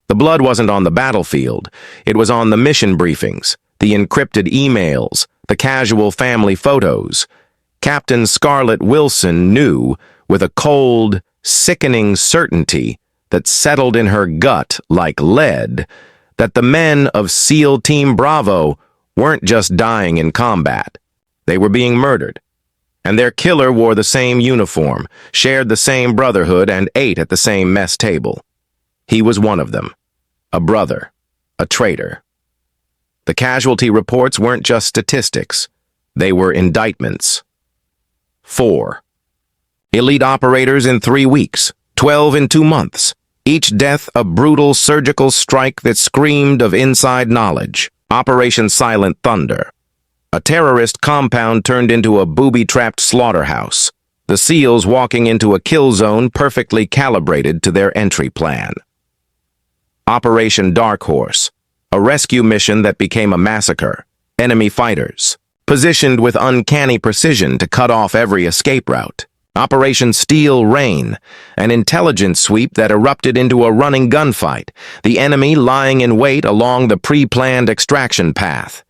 The blood wasn't on the battlefield. It was on the mission briefings, the encrypted emails, the casual family photos. Captain Scarlett Wilson knew, with a cold, sickening certainty that settled in her gut like lead, that the men of SEAL Team Bravo weren't just dying in combat. They were being murdered. And their killer wore the same uniform, shared the same brotherhood, and ate at the same mess table. He was one of them. A brother. A traitor. The casualty reports weren't just statistics. They were indictments. 4. Elite operators in 3 weeks, 12 in 2 months. Each death a brutal surgical strike that screamed of inside knowledge. Operation Silent Thunder. A terrorist compound turned into a booby-trapped slaughterhouse. The SEALs walking into a kill zone perfectly calibrated to their entry plan. Operation Darkhorse. A rescue mission that became a massacre. Enemy fighters. Positioned with uncanny precision to cut off every escape route. Operation Steel Rain, an intelligence sweep that erupted into a running gunfight, the enemy lying in wait along the pre-planned extraction path.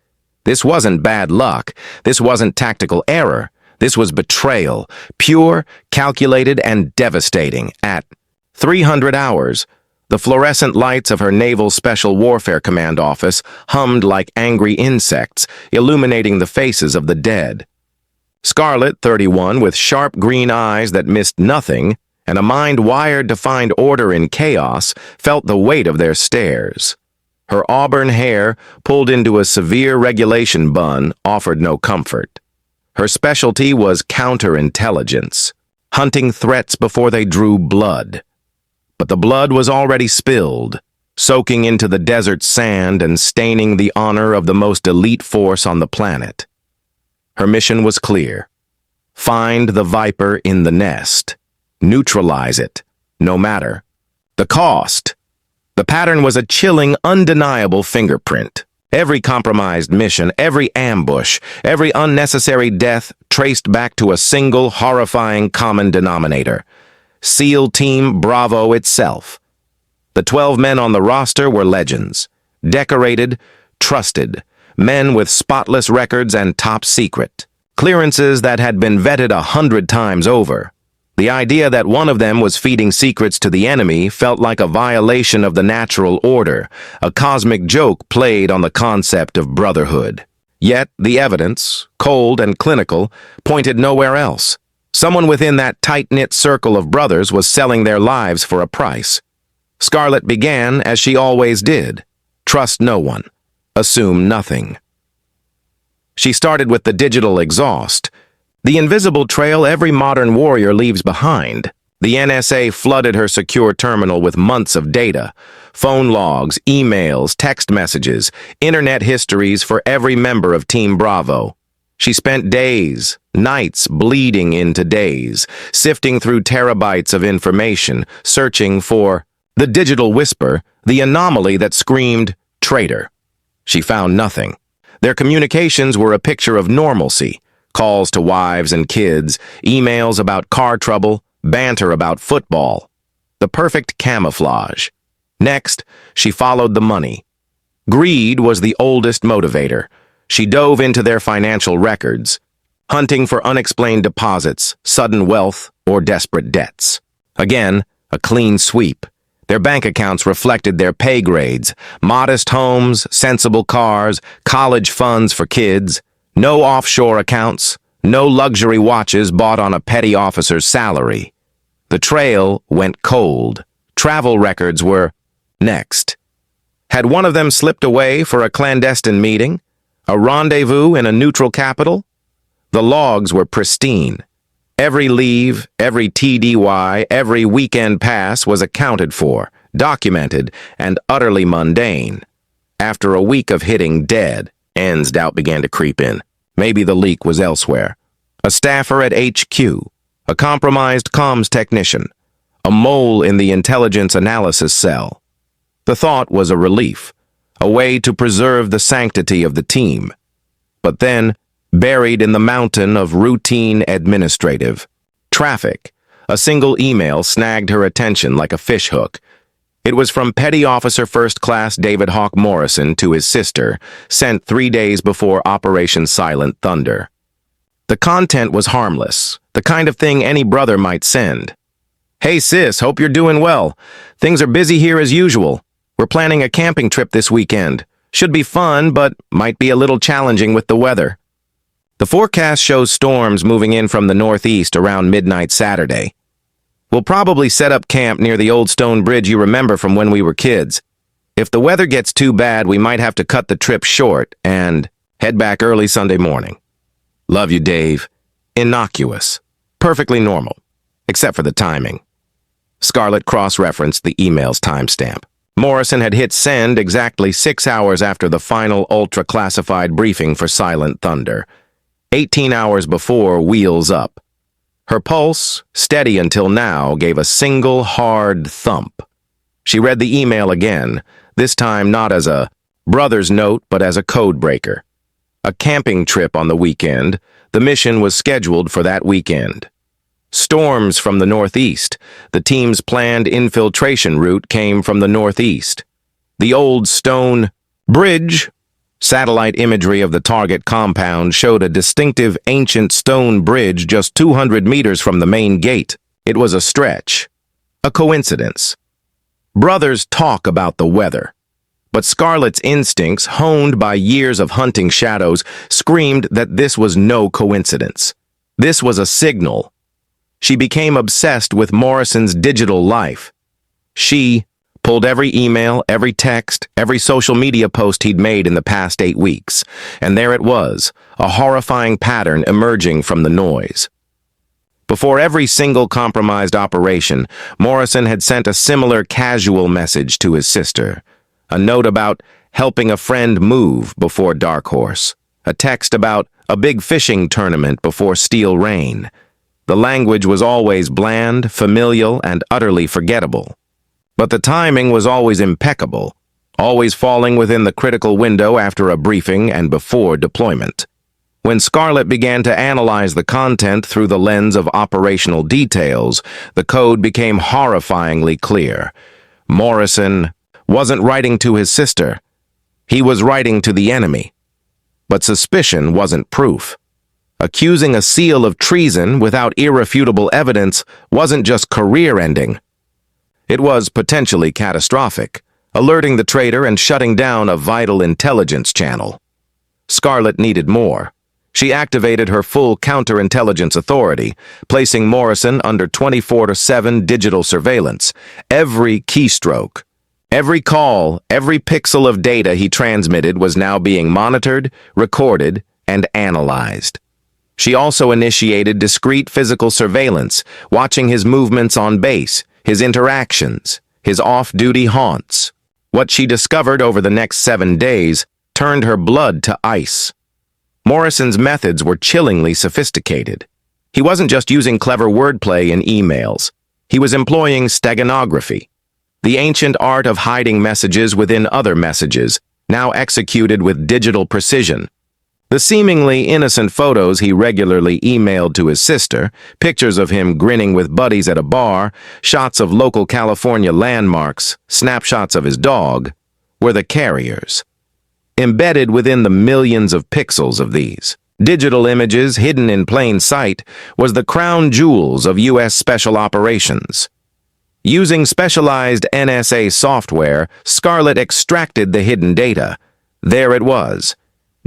This wasn't bad luck. This wasn't tactical error. This was betrayal, pure, calculated, and devastating. At 300 hours, the fluorescent lights of her Naval Special Warfare Command office hummed like angry insects, illuminating the faces of the dead. Scarlett, 31, with sharp green eyes that missed nothing, and a mind wired to find order in chaos, felt the weight of their stares. Her auburn hair, pulled into a severe regulation bun, offered no comfort. Her specialty was counterintelligence, hunting threats before they drew blood. But the blood was already spilled, soaking into the desert sand and staining the honor of the most elite force on the planet. Her mission was clear. Find the viper in the nest. Neutralize it, no matter the cost. The pattern was a chilling, undeniable fingerprint. Every compromised mission, every ambush, every unnecessary death traced back to a single horrifying common denominator. SEAL Team Bravo itself. The 12 men on the roster were legends. Decorated, trusted, men with spotless records and top secret. Clearances that had been vetted 100 times over. The idea that one of them was feeding secrets to the enemy felt like a violation of the natural order, a cosmic joke played on the concept of brotherhood. Yet the evidence, cold and clinical, pointed nowhere else. Someone within that tight-knit circle of brothers was selling their lives for a price. Scarlett began as she always did. Trust no one. Assume nothing. She started with the digital exhaust, the invisible trail every modern warrior leaves behind. The NSA flooded her secure terminal with months of data, phone logs, emails, text messages, internet histories for every member of Team Bravo. She spent days, nights bleeding into days, sifting through terabytes of information, searching for the digital whisper, the anomaly that screamed traitor. She found nothing. Their communications were a picture of normalcy, calls to wives and kids, emails about car trouble, banter about football. The perfect camouflage. Next, she followed the money. Greed was the oldest motivator. She dove into their financial records, hunting for unexplained deposits, sudden wealth, or desperate debts. Again, a clean sweep. Their bank accounts reflected their pay grades, modest homes, sensible cars, college funds for kids, no offshore accounts, no luxury watches bought on a petty officer's salary. The trail went cold. Travel records were next. Had one of them slipped away for a clandestine meeting? A rendezvous in a neutral capital? The logs were pristine. Every leave, every TDY, every weekend pass was accounted for, documented, and utterly mundane. After a week of hitting dead, Ann's doubt began to creep in. Maybe the leak was elsewhere. A staffer at HQ, a compromised comms technician, a mole in the intelligence analysis cell. The thought was a relief, a way to preserve the sanctity of the team. But then, buried in the mountain of routine administrative traffic, a single email snagged her attention like a fishhook. It was from Petty Officer First Class David Hawk Morrison to his sister, sent 3 days before Operation Silent Thunder. The content was harmless, the kind of thing any brother might send. "Hey sis, hope you're doing well. Things are busy here as usual. We're planning a camping trip this weekend. Should be fun, but might be a little challenging with the weather. The forecast shows storms moving in from the northeast around midnight Saturday. We'll probably set up camp near the old stone bridge you remember from when we were kids. If the weather gets too bad, we might have to cut the trip short and head back early Sunday morning. Love you, Dave." Innocuous. Perfectly normal. Except for the timing. Scarlett cross-referenced the email's timestamp. Morrison had hit send exactly 6 hours after the final ultra-classified briefing for Silent Thunder. 18 hours before Wheels Up. Her pulse, steady until now, gave a single hard thump. She read the email again, this time not as a brother's note, but as a code breaker. A camping trip on the weekend. The mission was scheduled for that weekend. Storms from the northeast. The team's planned infiltration route came from the northeast. The old stone bridge. Satellite imagery of the target compound showed a distinctive ancient stone bridge just 200 meters from the main gate. It was a stretch. A coincidence. Brothers talk about the weather. But Scarlett's instincts, honed by years of hunting shadows, screamed that this was no coincidence. This was a signal. She became obsessed with Morrison's digital life. She pulled every email, every text, every social media post he'd made in the past 8 weeks, and there it was, a horrifying pattern emerging from the noise. Before every single compromised operation, Morrison had sent a similar casual message to his sister. A note about helping a friend move before Darkhorse. A text about a big fishing tournament before Steel Rain. The language was always bland, familial, and utterly forgettable. But the timing was always impeccable, always falling within the critical window after a briefing and before deployment. When Scarlett began to analyze the content through the lens of operational details, the code became horrifyingly clear. Morrison wasn't writing to his sister. He was writing to the enemy. But suspicion wasn't proof. Accusing a SEAL of treason without irrefutable evidence wasn't just career-ending. It was potentially catastrophic, alerting the traitor and shutting down a vital intelligence channel. Scarlett needed more. She activated her full counterintelligence authority, placing Morrison under 24/7 digital surveillance. Every keystroke, every call, every pixel of data he transmitted was now being monitored, recorded, and analyzed. She also initiated discreet physical surveillance, watching his movements on base, his interactions, his off-duty haunts. What she discovered over the next 7 days turned her blood to ice. Morrison's methods were chillingly sophisticated. He wasn't just using clever wordplay in emails. He was employing steganography, the ancient art of hiding messages within other messages, now executed with digital precision. The seemingly innocent photos he regularly emailed to his sister, pictures of him grinning with buddies at a bar, shots of local California landmarks, snapshots of his dog, were the carriers. Embedded within the millions of pixels of these digital images hidden in plain sight was the crown jewels of U.S. Special Operations. Using specialized NSA software, Scarlett extracted the hidden data. There it was.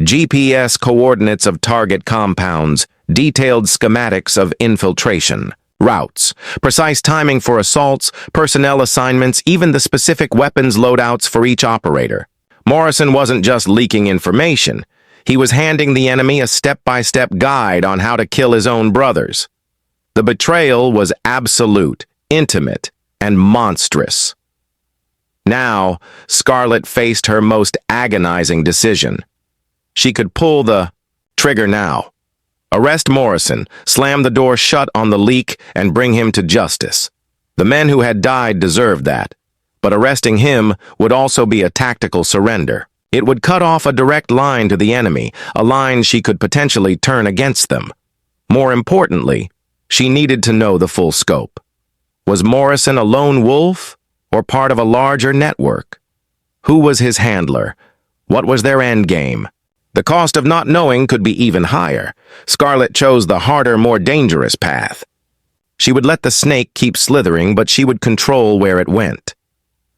GPS coordinates of target compounds, detailed schematics of infiltration, routes, precise timing for assaults, personnel assignments, even the specific weapons loadouts for each operator. Morrison wasn't just leaking information. He was handing the enemy a step-by-step guide on how to kill his own brothers. The betrayal was absolute, intimate, and monstrous. Now, Scarlett faced her most agonizing decision. She could pull the trigger now. Arrest Morrison, slam the door shut on the leak, and bring him to justice. The men who had died deserved that, but arresting him would also be a tactical surrender. It would cut off a direct line to the enemy, a line she could potentially turn against them. More importantly, she needed to know the full scope. Was Morrison a lone wolf, or part of a larger network? Who was his handler? What was their endgame? The cost of not knowing could be even higher. Scarlett chose the harder, more dangerous path. She would let the snake keep slithering, but she would control where it went.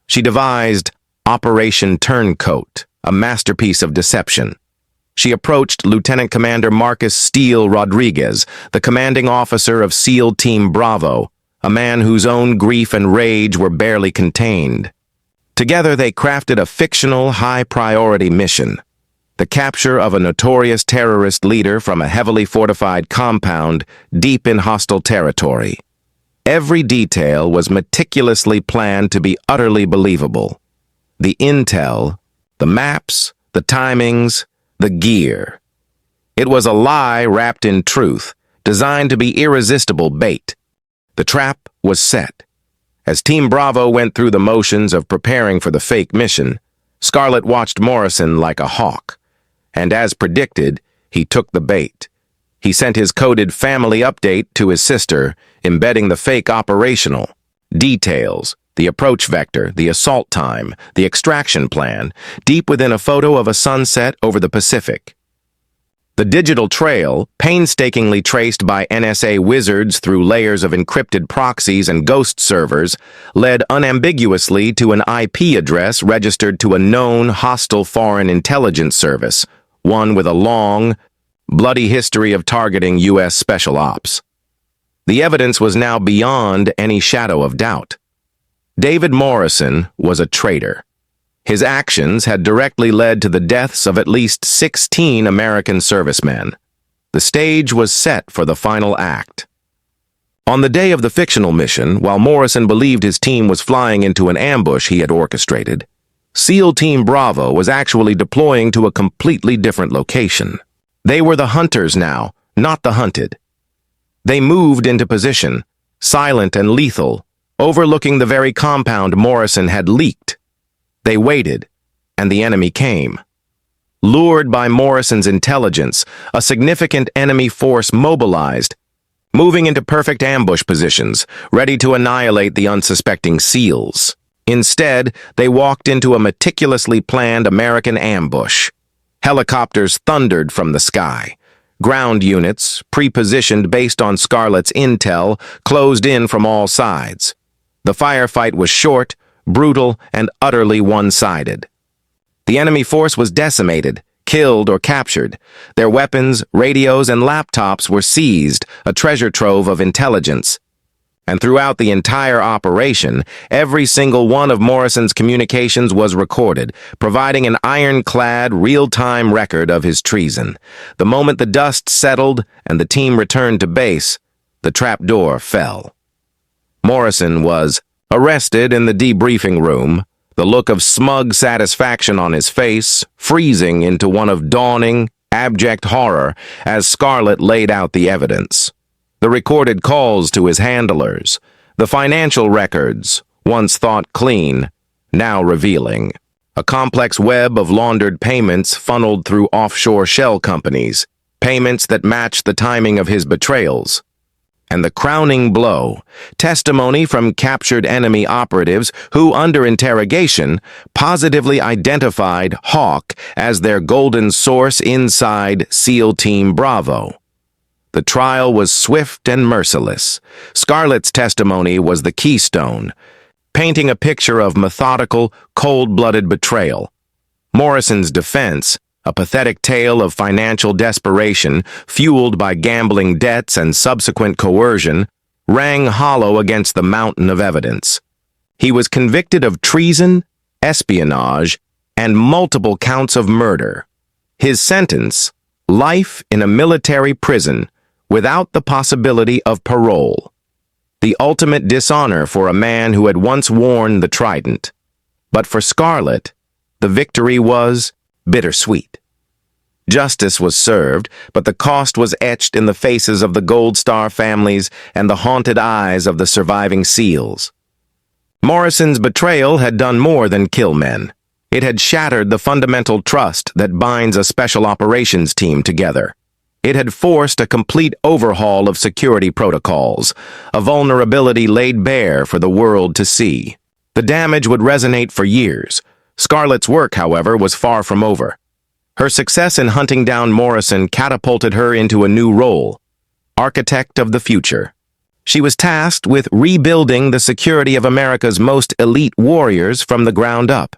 She devised Operation Turncoat, a masterpiece of deception. She approached Lieutenant Commander Marcus Steele Rodriguez, the commanding officer of SEAL Team Bravo, a man whose own grief and rage were barely contained. Together they crafted a fictional, high-priority mission: the capture of a notorious terrorist leader from a heavily fortified compound deep in hostile territory. Every detail was meticulously planned to be utterly believable. The intel, the maps, the timings, the gear. It was a lie wrapped in truth, designed to be irresistible bait. The trap was set. As Team Bravo went through the motions of preparing for the fake mission, Scarlett watched Morrison like a hawk. And as predicted, he took the bait. He sent his coded family update to his sister, embedding the fake operational details, the approach vector, the assault time, the extraction plan, deep within a photo of a sunset over the Pacific. The digital trail, painstakingly traced by NSA wizards through layers of encrypted proxies and ghost servers, led unambiguously to an IP address registered to a known hostile foreign intelligence service, one with a long, bloody history of targeting U.S. Special Ops. The evidence was now beyond any shadow of doubt. David Morrison was a traitor. His actions had directly led to the deaths of at least 16 American servicemen. The stage was set for the final act. On the day of the fictional mission, while Morrison believed his team was flying into an ambush he had orchestrated, SEAL Team Bravo was actually deploying to a completely different location. They were the hunters now, not the hunted. They moved into position, silent and lethal, overlooking the very compound Morrison had leaked. They waited, and the enemy came. Lured by Morrison's intelligence, a significant enemy force mobilized, moving into perfect ambush positions, ready to annihilate the unsuspecting SEALs. Instead, they walked into a meticulously planned American ambush. Helicopters thundered from the sky. Ground units, pre-positioned based on Scarlett's intel, closed in from all sides. The firefight was short, brutal, and utterly one-sided. The enemy force was decimated, killed or captured. Their weapons, radios, and laptops were seized, a treasure trove of intelligence. And throughout the entire operation, every single one of Morrison's communications was recorded, providing an ironclad, real-time record of his treason. The moment the dust settled and the team returned to base, the trapdoor fell. Morrison was arrested in the debriefing room, the look of smug satisfaction on his face freezing into one of dawning, abject horror as Scarlett laid out the evidence. The recorded calls to his handlers, the financial records, once thought clean, now revealing. A complex web of laundered payments funneled through offshore shell companies, payments that matched the timing of his betrayals. And the crowning blow, testimony from captured enemy operatives who, under interrogation, positively identified Hawk as their golden source inside SEAL Team Bravo. The trial was swift and merciless. Scarlett's testimony was the keystone, painting a picture of methodical, cold-blooded betrayal. Morrison's defense, a pathetic tale of financial desperation fueled by gambling debts and subsequent coercion, rang hollow against the mountain of evidence. He was convicted of treason, espionage, and multiple counts of murder. His sentence, life in a military prison without the possibility of parole. The ultimate dishonor for a man who had once worn the trident. But for Scarlett, the victory was bittersweet. Justice was served, but the cost was etched in the faces of the Gold Star families and the haunted eyes of the surviving SEALs. Morrison's betrayal had done more than kill men. It had shattered the fundamental trust that binds a special operations team together. It had forced a complete overhaul of security protocols, a vulnerability laid bare for the world to see. The damage would resonate for years. Scarlett's work, however, was far from over. Her success in hunting down Morrison catapulted her into a new role, architect of the future. She was tasked with rebuilding the security of America's most elite warriors from the ground up.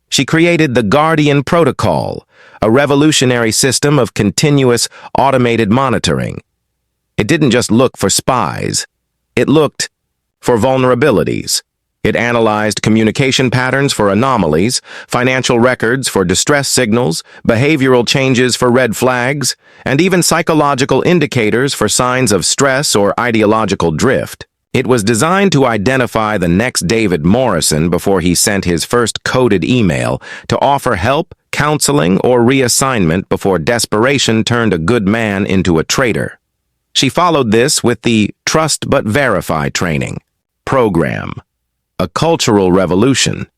She created the Guardian Protocol, a revolutionary system of continuous automated monitoring. It didn't just look for spies. It looked for vulnerabilities. It analyzed communication patterns for anomalies, financial records for distress signals, behavioral changes for red flags, and even psychological indicators for signs of stress or ideological drift. It was designed to identify the next David Morrison before he sent his first coded email, to offer help, counseling, or reassignment before desperation turned a good man into a traitor. She followed this with the Trust But Verify training program, a cultural revolution.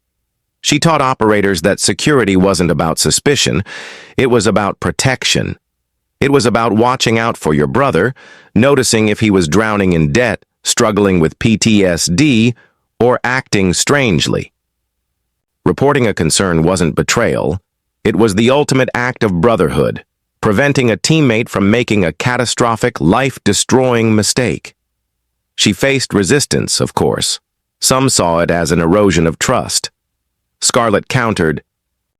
She taught operators that security wasn't about suspicion, it was about protection. It was about watching out for your brother, noticing if he was drowning in debt, struggling with PTSD, or acting strangely. Reporting a concern wasn't betrayal, it was the ultimate act of brotherhood, preventing a teammate from making a catastrophic, life-destroying mistake. She faced resistance, of course. Some saw it as an erosion of trust. Scarlett countered,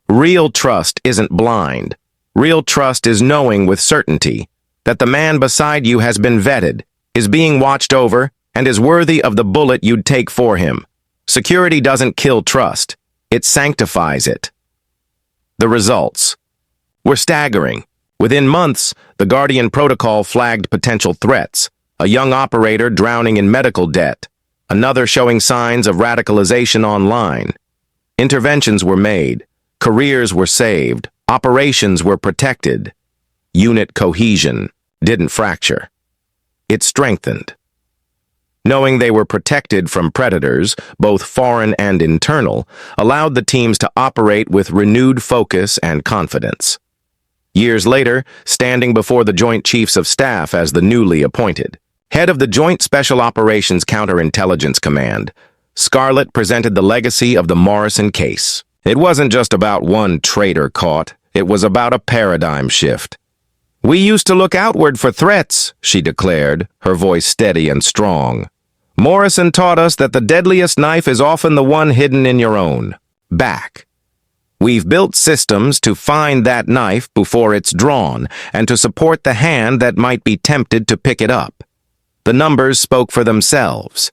"Real trust isn't blind. Real trust is knowing with certainty that the man beside you has been vetted, is being watched over, and is worthy of the bullet you'd take for him. Security doesn't kill trust. It sanctifies it." The results were staggering. Within months, the Guardian Protocol flagged potential threats: a young operator drowning in medical debt, another showing signs of radicalization online. Interventions were made, careers were saved, operations were protected. Unit cohesion didn't fracture. It strengthened. Knowing they were protected from predators, both foreign and internal, allowed the teams to operate with renewed focus and confidence. Years later, standing before the Joint Chiefs of Staff as the newly appointed head of the Joint Special Operations Counterintelligence Command, Scarlett presented the legacy of the Morrison case. It wasn't just about one traitor caught, it was about a paradigm shift. "We used to look outward for threats," she declared, her voice steady and strong. "Morrison taught us that the deadliest knife is often the one hidden in your own back. We've built systems to find that knife before it's drawn and to support the hand that might be tempted to pick it up." The numbers spoke for themselves.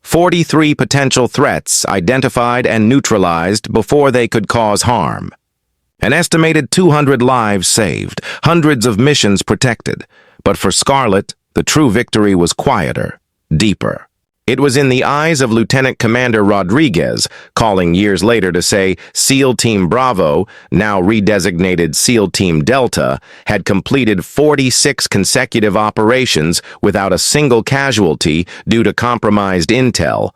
43 potential threats identified and neutralized before they could cause harm. An estimated 200 lives saved, hundreds of missions protected. But for Scarlett, the true victory was quieter, deeper. It was in the eyes of Lieutenant Commander Rodriguez, calling years later to say SEAL Team Bravo, now redesignated SEAL Team Delta, had completed 46 consecutive operations without a single casualty due to compromised intel.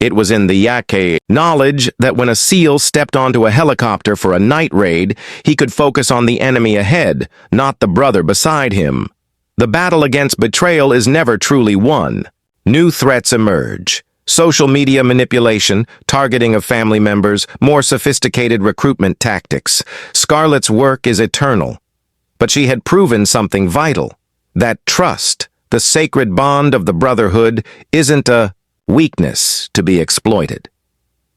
It was in the Yake knowledge that when a SEAL stepped onto a helicopter for a night raid, he could focus on the enemy ahead, not the brother beside him. The battle against betrayal is never truly won. New threats emerge: social media manipulation, targeting of family members, more sophisticated recruitment tactics. Scarlett's work is eternal. But she had proven something vital: that trust, the sacred bond of the brotherhood, isn't a weakness to be exploited.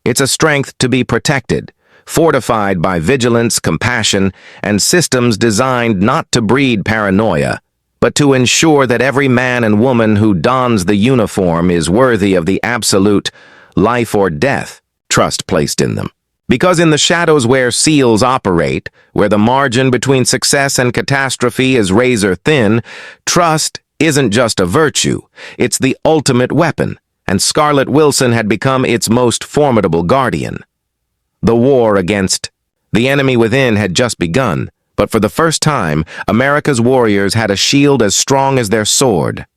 It's a strength to be protected, fortified by vigilance, compassion, and systems designed not to breed paranoia, but to ensure that every man and woman who dons the uniform is worthy of the absolute life or death trust placed in them. Because in the shadows where SEALs operate, where the margin between success and catastrophe is razor thin, trust isn't just a virtue, it's the ultimate weapon, and Scarlett Wilson had become its most formidable guardian. The war against the enemy within had just begun, but for the first time, America's warriors had a shield as strong as their sword.